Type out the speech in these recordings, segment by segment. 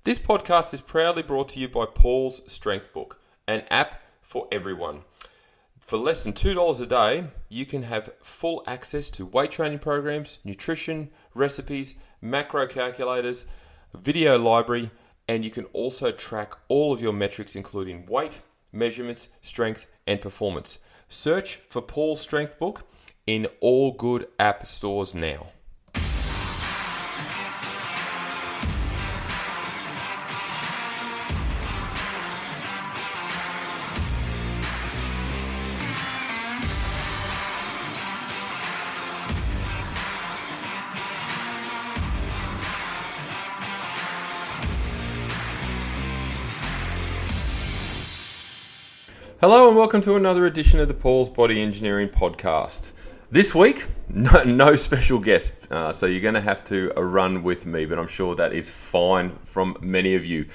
This podcast is proudly brought to you by Paul's Strength Book, an app for everyone. For less than $2 a day, you can have full access to weight training programs, nutrition, recipes, macro calculators, video library, and you can also track all of your metrics including weight, measurements, strength, and performance. Search for Paul's Strength Book in all good app stores now. Hello and welcome to another edition of the Paul's Body Engineering Podcast. This week, no special guest, so you're going to have to run with me, but I'm sure that is fine from many of you.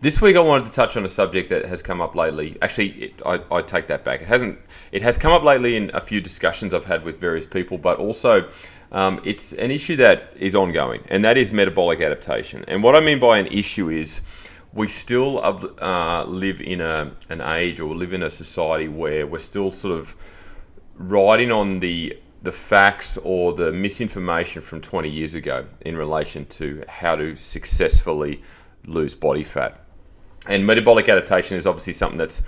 This week I wanted to touch on a subject that has come up lately. Actually, I take that back. It has come up lately in a few discussions I've had with various people, but also it's an issue that is ongoing, and that is metabolic adaptation. And what I mean by an issue is we still live in an age or live in a society where we're still sort of riding on the facts or the misinformation from 20 years ago in relation to how to successfully lose body fat. And metabolic adaptation is obviously something that's,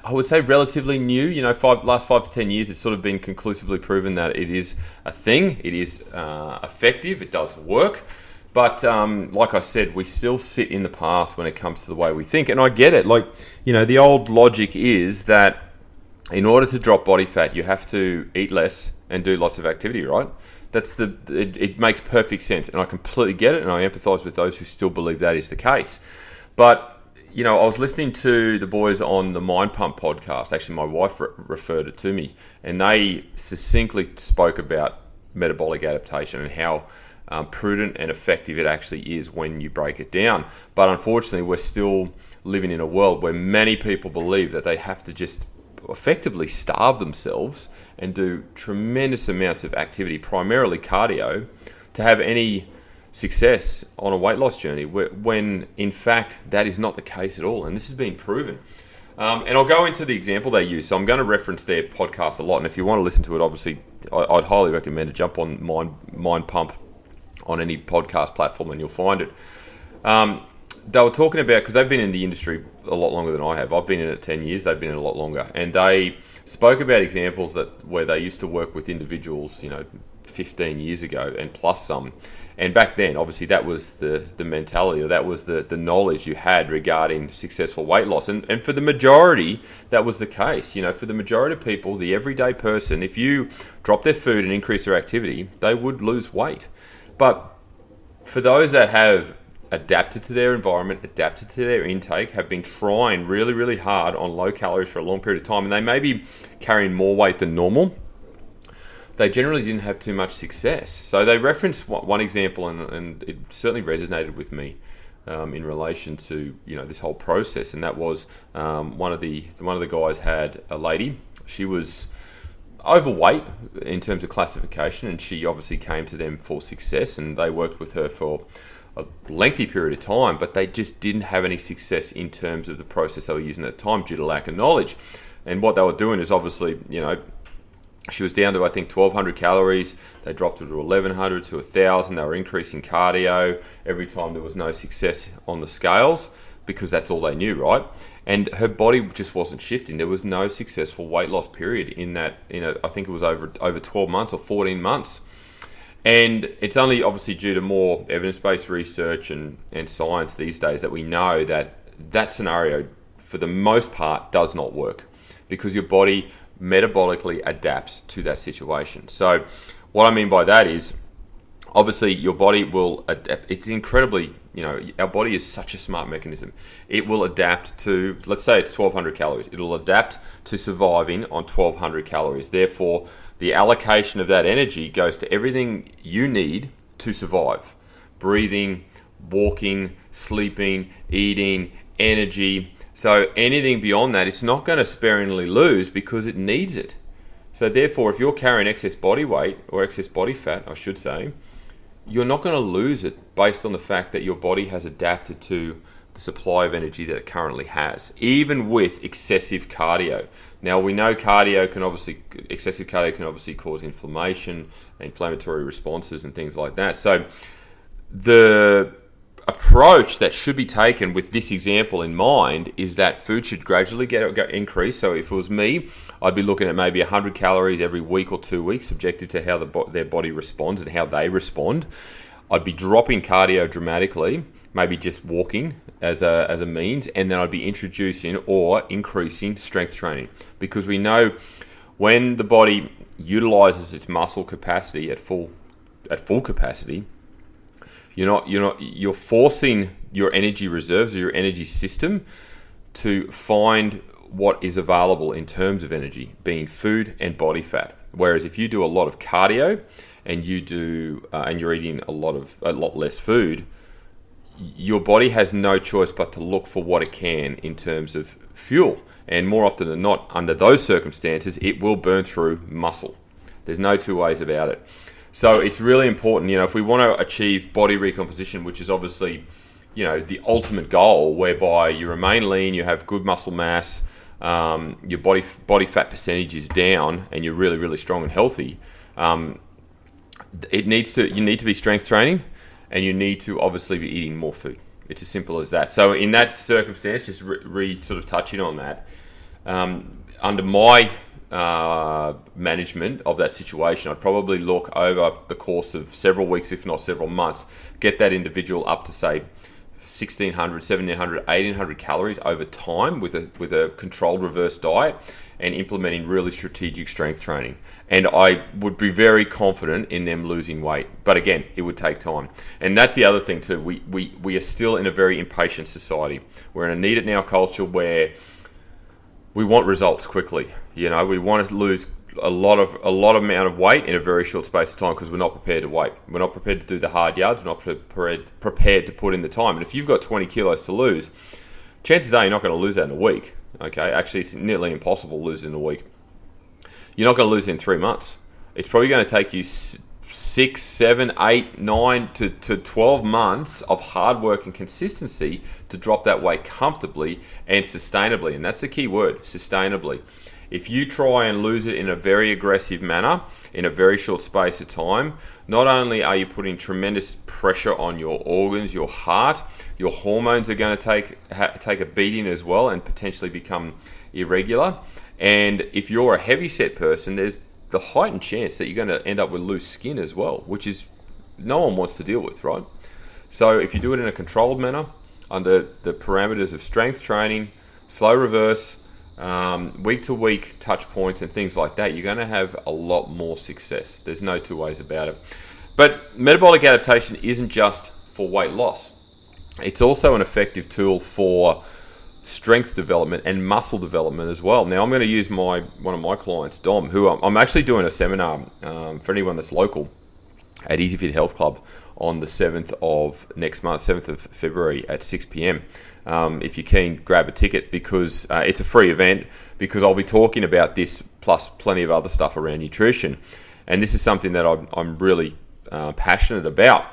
I would say, relatively new. You know, last 5 to 10 years, it's sort of been conclusively proven that it is a thing. It is effective. It does work. But like I said, we still sit in the past when it comes to the way we think. And I get it. Like, you know, the old logic is that in order to drop body fat, you have to eat less and do lots of activity, right? It makes perfect sense. And I completely get it. And I empathize with those who still believe that is the case. But, you know, I was listening to the boys on the Mind Pump podcast. Actually, my wife referred it to me. And they succinctly spoke about metabolic adaptation and how prudent and effective it actually is when you break it down. But unfortunately, we're still living in a world where many people believe that they have to just effectively starve themselves and do tremendous amounts of activity, primarily cardio, to have any success on a weight loss journey, when in fact that is not the case at all. And this has been proven. And I'll go into the example they use. So I'm going to reference their podcast a lot. And if you want to listen to it, obviously, I'd highly recommend it. Jump on Mind Pump on any podcast platform and you'll find it. They were talking about, because they've been in the industry a lot longer than I have. I've been in it 10 years, they've been in it a lot longer. And they spoke about examples where they used to work with individuals, 15 years ago and plus some. And back then, obviously, that was the mentality, or that was the knowledge you had regarding successful weight loss. And for the majority, that was the case. For the majority of people, the everyday person, if you drop their food and increase their activity, they would lose weight. But for those that have adapted to their environment, adapted to their intake, have been trying really, really hard on low calories for a long period of time, and they may be carrying more weight than normal, they generally didn't have too much success. So they referenced one example, and it certainly resonated with me in relation to this whole process, and that was one of the guys had a lady. She was overweight in terms of classification, and she obviously came to them for success, and they worked with her for a lengthy period of time, but they just didn't have any success in terms of the process they were using at the time due to lack of knowledge. And what they were doing is obviously, she was down to, I think, 1,200 calories. They dropped her to 1,100 to 1,000. They were increasing cardio every time there was no success on the scales, because that's all they knew, right? And her body just wasn't shifting. There was no successful weight loss period in that, I think it was over 12 months or 14 months. And it's only obviously due to more evidence-based research and science these days that we know that scenario, for the most part, does not work, because your body metabolically adapts to that situation. So what I mean by that is, obviously, your body will adapt. It's incredibly, our body is such a smart mechanism. It will adapt to, let's say it's 1,200 calories. It'll adapt to surviving on 1,200 calories. Therefore, the allocation of that energy goes to everything you need to survive. Breathing, walking, sleeping, eating, energy. So anything beyond that, it's not going to sparingly lose because it needs it. So therefore, if you're carrying excess body weight, or excess body fat, I should say, you're not going to lose it based on the fact that your body has adapted to the supply of energy that it currently has, even with excessive cardio. Now, we know excessive cardio can obviously cause inflammation, inflammatory responses and things like that. So the approach that should be taken with this example in mind is that food should gradually get increased. So if it was me, I'd be looking at maybe 100 calories every week or 2 weeks, subjective to how their body responds and how they respond. I'd be dropping cardio dramatically, maybe just walking as a means, and then I'd be introducing or increasing strength training, because we know when the body utilizes its muscle capacity at full capacity, you're forcing your energy reserves or your energy system to find what is available in terms of energy, being food and body fat. Whereas if you do a lot of cardio and you're eating a lot less food, your body has no choice but to look for what it can in terms of fuel. And more often than not, under those circumstances, it will burn through muscle. There's no two ways about it. So it's really important, if we want to achieve body recomposition, which is obviously, the ultimate goal, whereby you remain lean, you have good muscle mass, your body fat percentage is down, and you're really, really strong and healthy. You need to be strength training, and you need to obviously be eating more food. It's as simple as that. So in that circumstance, just sort of touching on that, under my management of that situation, I'd probably look over the course of several weeks, if not several months, get that individual up to say 1,600, 1,700, 1,800 calories over time with a controlled reverse diet, and implementing really strategic strength training. And I would be very confident in them losing weight. But again, it would take time. And that's the other thing too. We are still in a very impatient society. We're in a need it now culture where we want results quickly. We want to lose a lot amount of weight in a very short space of time, because we're not prepared to wait. We're not prepared to do the hard yards. We're not prepared to put in the time. And if you've got 20 kilos to lose, chances are you're not going to lose that in a week. Okay, actually, it's nearly impossible to lose it in a week. You're not going to lose it in 3 months. It's probably going to take you 6, 7, 8, 9 to 12 months of hard work and consistency to drop that weight comfortably and sustainably. And that's the key word, sustainably. If you try and lose it in a very aggressive manner, in a very short space of time, not only are you putting tremendous pressure on your organs, your heart, your hormones are going to take a beating as well and potentially become irregular. And if you're a heavy set person, there's the heightened chance that you're going to end up with loose skin as well, which is no one wants to deal with, right? So if you do it in a controlled manner, under the parameters of strength training, slow reverse, week to week touch points and things like that, you're going to have a lot more success. There's no two ways about it. But metabolic adaptation isn't just for weight loss. It's also an effective tool for strength development and muscle development as well. Now, I'm going to use one of my clients, Dom, who I'm actually doing a seminar for anyone that's local at Easy Fit Health Club on the 7th of next month, 7th of February at 6 p.m. If you're keen, grab a ticket, because it's a free event, because I'll be talking about this plus plenty of other stuff around nutrition. And this is something that I'm really passionate about.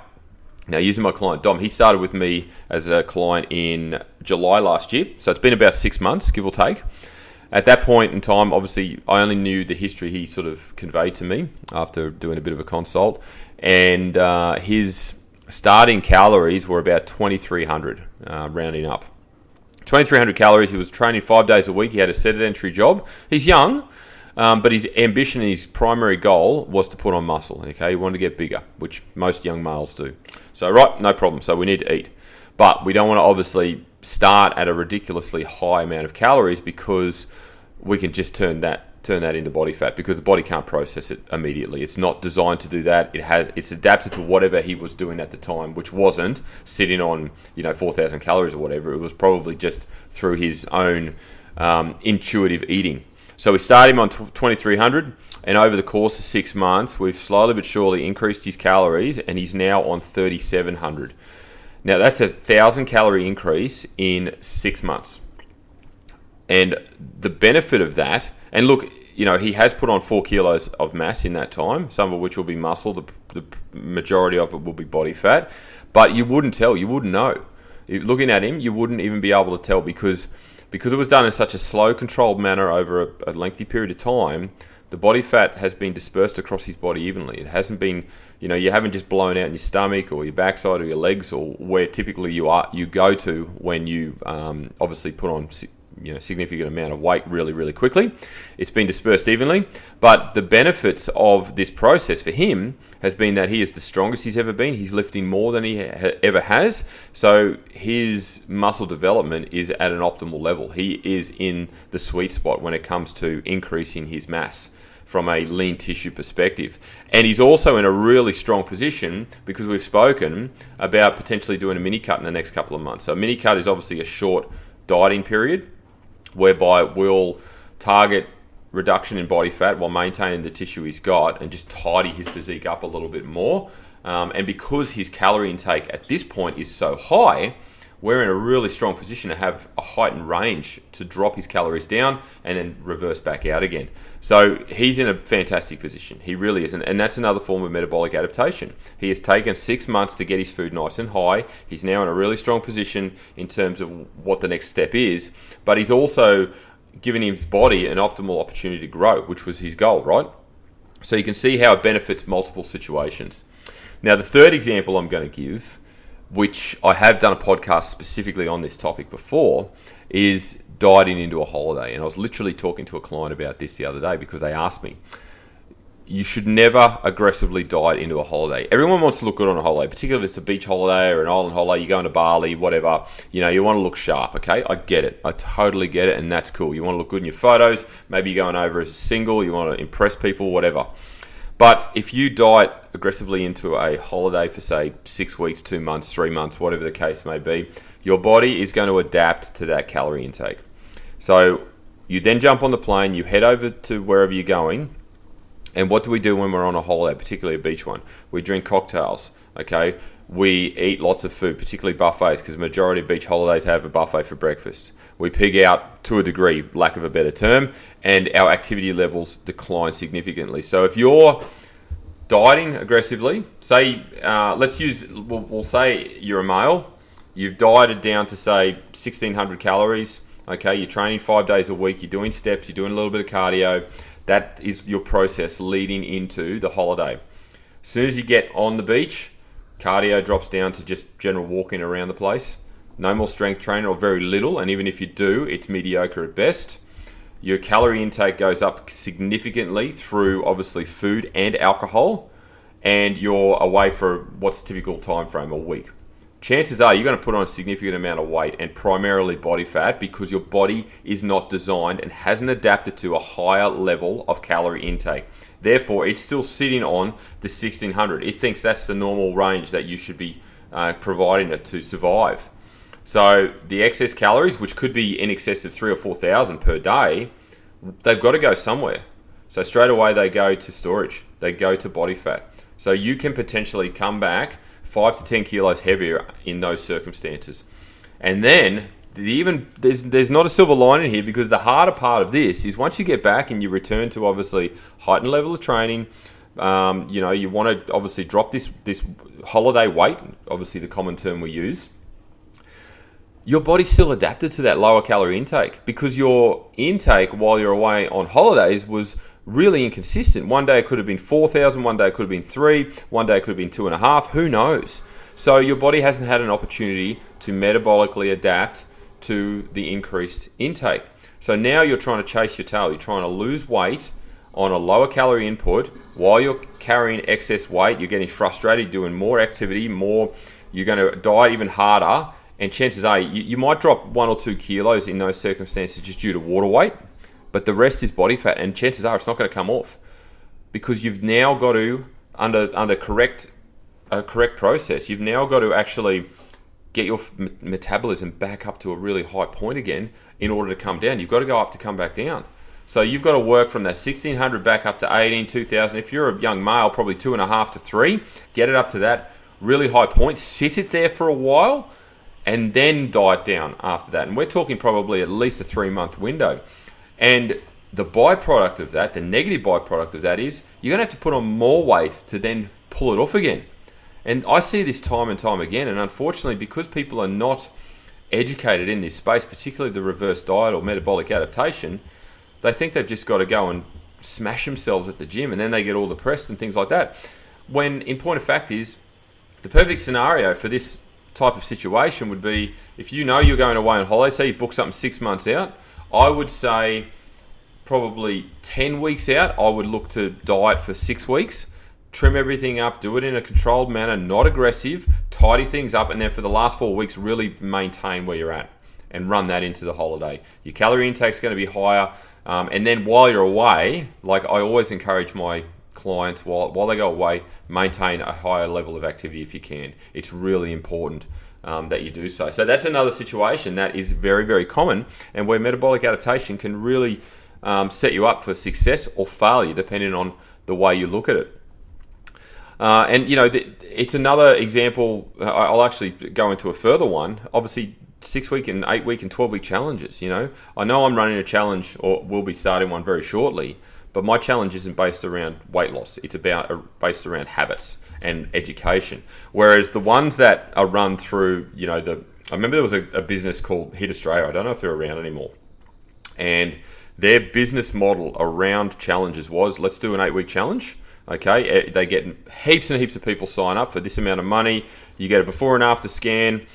Now, using my client Dom, he started with me as a client in July last year. So it's been about 6 months, give or take. At that point in time, obviously, I only knew the history he sort of conveyed to me after doing a bit of a consult. And his starting calories were about 2,300, rounding up. 2,300 calories. He was training 5 days a week. He had a sedentary job. He's young, but his ambition and his primary goal was to put on muscle. Okay, he wanted to get bigger, which most young males do. So, right, no problem. So we need to eat. But we don't want to obviously start at a ridiculously high amount of calories, because we can just turn that into body fat, because the body can't process it immediately. It's not designed to do that. It's adapted to whatever he was doing at the time, which wasn't sitting on 4,000 calories or whatever. It was probably just through his own intuitive eating. So we started him on 2,300, and over the course of 6 months, we've slowly but surely increased his calories, and he's now on 3,700. Now, that's a 1,000 calorie increase in 6 months. And the benefit of that, and look, he has put on 4 kilos of mass in that time, some of which will be muscle, the majority of it will be body fat, but you wouldn't know. Looking at him, you wouldn't even be able to tell because it was done in such a slow, controlled manner over a lengthy period of time. The body fat has been dispersed across his body evenly. It hasn't been, you haven't just blown out in your stomach or your backside or your legs or where typically you go to when you obviously put on significant amount of weight really, really quickly. It's been dispersed evenly. But the benefits of this process for him has been that he is the strongest he's ever been. He's lifting more than he ever has. So his muscle development is at an optimal level. He is in the sweet spot when it comes to increasing his mass from a lean tissue perspective. And he's also in a really strong position because we've spoken about potentially doing a mini cut in the next couple of months. So a mini cut is obviously a short dieting period whereby we'll target reduction in body fat while maintaining the tissue he's got and just tidy his physique up a little bit more. And because his calorie intake at this point is so high, we're in a really strong position to have a heightened range to drop his calories down and then reverse back out again. So he's in a fantastic position. He really is. And that's another form of metabolic adaptation. He has taken 6 months to get his food nice and high. He's now in a really strong position in terms of what the next step is. But he's also given his body an optimal opportunity to grow, which was his goal, right? So you can see how it benefits multiple situations. Now, the third example I'm going to give, which I have done a podcast specifically on this topic before, is dieting into a holiday. And I was literally talking to a client about this the other day because they asked me, you should never aggressively diet into a holiday. Everyone wants to look good on a holiday, particularly if it's a beach holiday or an island holiday, you're going to Bali, whatever. You want to look sharp, okay? I get it. I totally get it, and that's cool. You want to look good in your photos. Maybe you're going over as a single. You want to impress people, whatever. But if you diet aggressively into a holiday for, say, 6 weeks, 2 months, 3 months, whatever the case may be, your body is going to adapt to that calorie intake. So you then jump on the plane, you head over to wherever you're going, and what do we do when we're on a holiday, particularly a beach one? We drink cocktails, okay? We eat lots of food, particularly buffets, because the majority of beach holidays have a buffet for breakfast. We pig out to a degree, lack of a better term, and our activity levels decline significantly. So if you're dieting aggressively, say, we'll say you're a male, you've dieted down to, say, 1,600 calories, okay, you're training 5 days a week, you're doing steps, you're doing a little bit of cardio. That is your process leading into the holiday. As soon as you get on the beach, cardio drops down to just general walking around the place. No more strength training or very little, and even if you do, it's mediocre at best. Your calorie intake goes up significantly through obviously food and alcohol, and you're away for what's typical time frame, a week. Chances are you're going to put on a significant amount of weight and primarily body fat because your body is not designed and hasn't adapted to a higher level of calorie intake. Therefore, it's still sitting on the 1,600. It thinks that's the normal range that you should be providing it to survive. So the excess calories, which could be in excess of 3,000 or 4,000 per day, they've got to go somewhere. So straight away they go to storage. They go to body fat. So you can potentially come back 5 to 10 kilos heavier in those circumstances. And then there's not a silver lining here because the harder part of this is once you get back and you return to obviously heightened level of training, you want to obviously drop this holiday weight, obviously the common term we use. Your body's still adapted to that lower calorie intake because your intake while you're away on holidays was really inconsistent. One day it could have been 4,000, one day it could have been 3, one day it could have been 2.5, who knows? So your body hasn't had an opportunity to metabolically adapt to the increased intake. So now you're trying to chase your tail. You're trying to lose weight on a lower calorie input while you're carrying excess weight. You're getting frustrated, doing more activity, you're going to diet even harder, and chances are you might drop 1 or 2 kilos in those circumstances just due to water weight. But the rest is body fat, and chances are it's not going to come off because you've now got to, under correct process, you've now got to actually get your metabolism back up to a really high point again in order to come down. You've got to go up to come back down. So you've got to work from that 1,600 back up to 18, 2,000. If you're a young male, probably 2.5 to 3. Get it up to that really high point. Sit it there for a while, and then diet down after that. And we're talking probably at least a 3-month window. And the byproduct of that, the negative byproduct of that is you're going to have to put on more weight to then pull it off again. And I see this time and time again, and unfortunately, because people are not educated in this space, particularly the reverse diet or metabolic adaptation, they think they've just got to go and smash themselves at the gym, and then they get all depressed and things like that. When, in point of fact, is the perfect scenario for this type of situation would be if you know you're going away on holiday, say you've booked something 6 months out, I would say probably 10 weeks out, I would look to diet for 6 weeks, trim everything up, do it in a controlled manner, not aggressive, tidy things up, and then for the last 4 weeks, really maintain where you're at and run that into the holiday. Your calorie intake is going to be higher, and then while you're away, like I always encourage my clients, while they go away, maintain a higher level of activity if you can. It's really important that you do so. So that's another situation that is very, very common, and where metabolic adaptation can really set you up for success or failure depending on the way you look at it. And you know, it's another example. I'll actually go into a further one. Obviously, 6 week and 8 week and 12 week challenges. You know I'm running a challenge, or will be starting one very shortly. But my challenge isn't based around weight loss. It's based around habits and education. Whereas the ones that are run through, I remember there was a business called Hit Australia. I don't know if they're around anymore. And their business model around challenges was, let's do an 8 week challenge. Okay, they get heaps and heaps of people sign up for this amount of money. You get a before and after scan,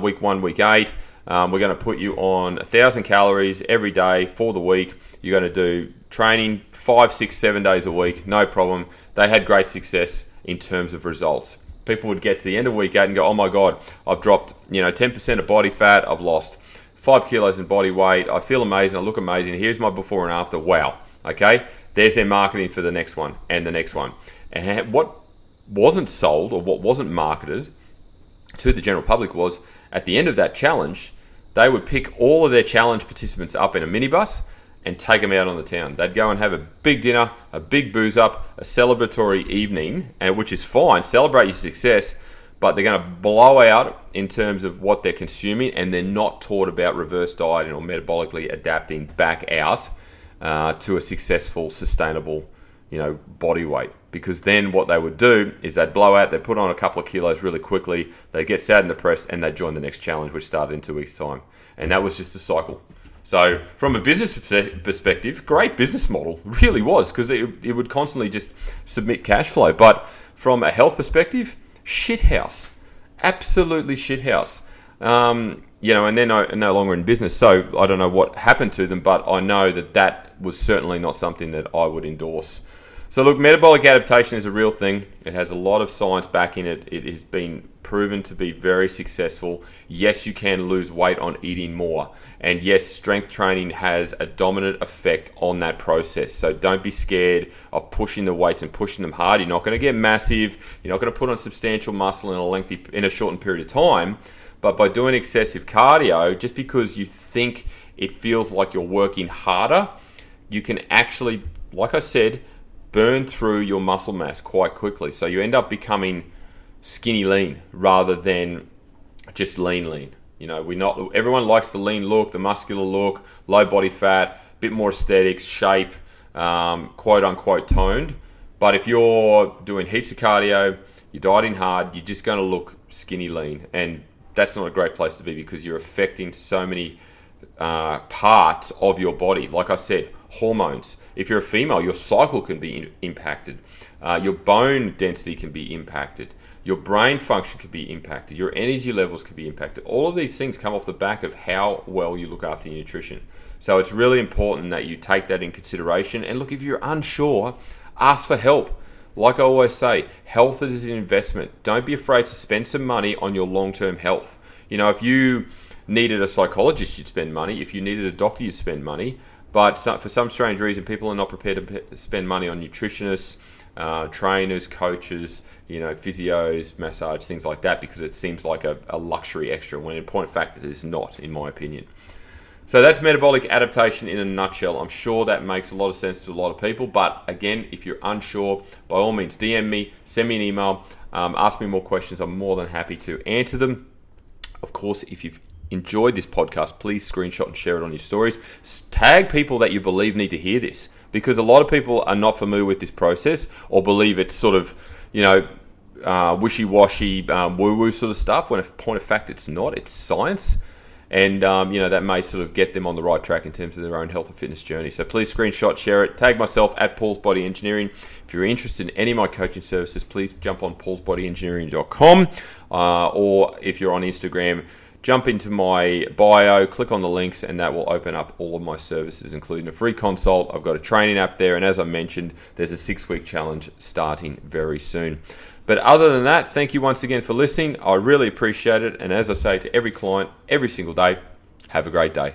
week 1, week 8. We're going to put you on 1,000 calories every day for the week. You're going to do training 5, 6, 7 days a week, no problem. They had great success in terms of results. People would get to the end of week 8 and go, oh my God, I've dropped 10% of body fat, I've lost 5 kilos in body weight, I feel amazing, I look amazing, here's my before and after, wow. Okay, there's their marketing for the next one and the next one. And what wasn't sold or what wasn't marketed to the general public was, at the end of that challenge, they would pick all of their challenge participants up in a minibus and take them out on the town. They'd go and have a big dinner, a big booze up, a celebratory evening, and which is fine, celebrate your success, but they're going to blow out in terms of what they're consuming, and they're not taught about reverse dieting or metabolically adapting back out to a successful, sustainable, body weight. Because then what they would do is they'd blow out, they'd put on a couple of kilos really quickly, they'd get sad and depressed, and they'd join the next challenge, which started in 2 weeks' time. And that was just a cycle. So from a business perspective, great business model, really was, because it would constantly just submit cash flow. But from a health perspective, shithouse, absolutely shithouse. And they're no longer in business, so I don't know what happened to them, but I know that was certainly not something that I would endorse. So look, metabolic adaptation is a real thing. It has a lot of science backing it. It has been proven to be very successful. Yes, you can lose weight on eating more. And yes, strength training has a dominant effect on that process. So don't be scared of pushing the weights and pushing them hard. You're not going to get massive. You're not going to put on substantial muscle in a shortened period of time. But by doing excessive cardio, just because you think it feels like you're working harder, you can actually, like I said, burn through your muscle mass quite quickly. So you end up becoming skinny lean rather than just lean. Everyone likes the lean look, the muscular look, low body fat, bit more aesthetics, shape, quote unquote toned. But if you're doing heaps of cardio, you're dieting hard, you're just going to look skinny lean. And that's not a great place to be, because you're affecting so many parts of your body. Like I said, hormones. If you're a female, your cycle can be impacted. Your bone density can be impacted. Your brain function can be impacted. Your energy levels can be impacted. All of these things come off the back of how well you look after your nutrition. So it's really important that you take that in consideration. And look, if you're unsure, ask for help. Like I always say, health is an investment. Don't be afraid to spend some money on your long-term health. If you needed a psychologist, you'd spend money. If you needed a doctor, you'd spend money. But for some strange reason, people are not prepared to spend money on nutritionists, trainers, coaches, physios, massage, things like that, because it seems like a luxury extra, when in point of fact it is not, in my opinion. So that's metabolic adaptation in a nutshell. I'm sure that makes a lot of sense to a lot of people. But again, if you're unsure, by all means, DM me, send me an email, ask me more questions. I'm more than happy to answer them. Of course, if you've enjoyed this podcast, please screenshot and share it on your stories. Tag people that you believe need to hear this, because a lot of people are not familiar with this process or believe it's sort of, wishy-washy, woo-woo sort of stuff, when in point of fact it's not. It's science. And, that may sort of get them on the right track in terms of their own health and fitness journey. So please screenshot, share it. Tag myself at Paul's Body Engineering. If you're interested in any of my coaching services, please jump on paulsbodyengineering.com. Or if you're on Instagram, jump into my bio, click on the links, and that will open up all of my services, including a free consult. I've got a training app there. And as I mentioned, there's a 6-week challenge starting very soon. But other than that, thank you once again for listening. I really appreciate it. And as I say to every client, every single day, have a great day.